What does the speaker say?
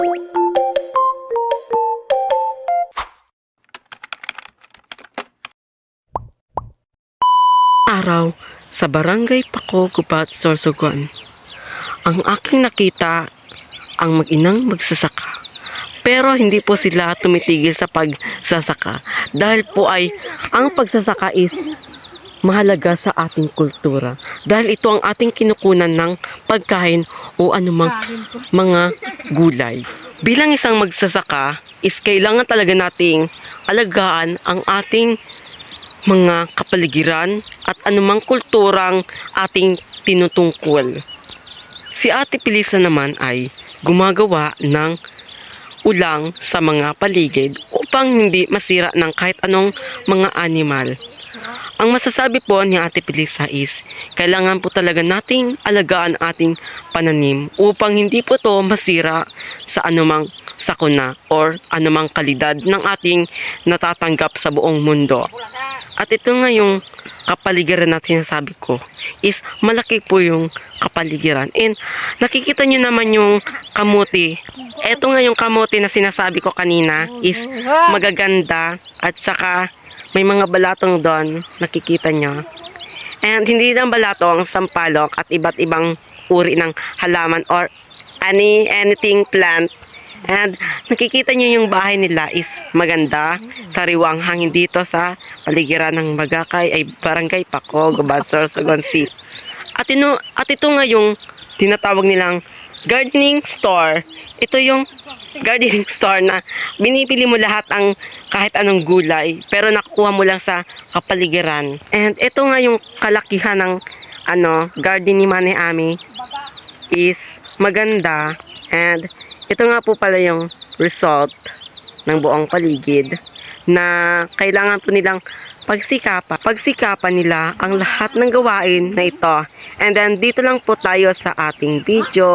Araw sa Barangay Paco, Gubat, Sorsogon. Ang aking nakita ang mag-inang magsasaka. Pero hindi po sila tumitigil sa pagsasaka dahil po ay ang pagsasaka is mahalaga sa ating kultura. Dahil ito ang ating kinukunan ng pagkain o anumang mga gulay. Bilang isang magsasaka is kailangan talaga nating alagaan ang ating mga kapaligiran at anumang kulturang ating tinutungkol. Si Ate Pilisa naman ay gumagawa ng ulang sa mga paligid upang hindi masira ng kahit anong mga animal. Ang masasabi po ni Ate Pilisa is kailangan po talaga nating alagaan ating pananim upang hindi po to masira sa anumang sakuna or anumang kalidad ng ating natatanggap sa buong mundo. At ito nga yung kapaligiran na sinasabi ko is malaki po yung kapaligiran. And nakikita nyo naman yung kamuti. Ito nga yung kamuti na sinasabi ko kanina is magaganda at saka may mga balatong doon, nakikita nyo. And hindi lang balatong, sampalok at iba't ibang uri ng halaman or anything plant. And nakikita nyo yung bahay nila is maganda, sariwang hangin dito sa paligiran ng Bagakay ay Barangay Paco, Gubat, Sorsogon City. At ito nga yung tinatawag nilang gardening store. Ito yung gardening store na binibili mo lahat ang kahit anong gulay pero nakukuha mo lang sa kapaligiran. And ito nga yung kalakihan ng garden ni Manay Ami is maganda. And ito nga po pala yung result ng buong paligid na kailangan po nilang pagsikapan nila ang lahat ng gawain na ito. And then dito lang po tayo sa ating video.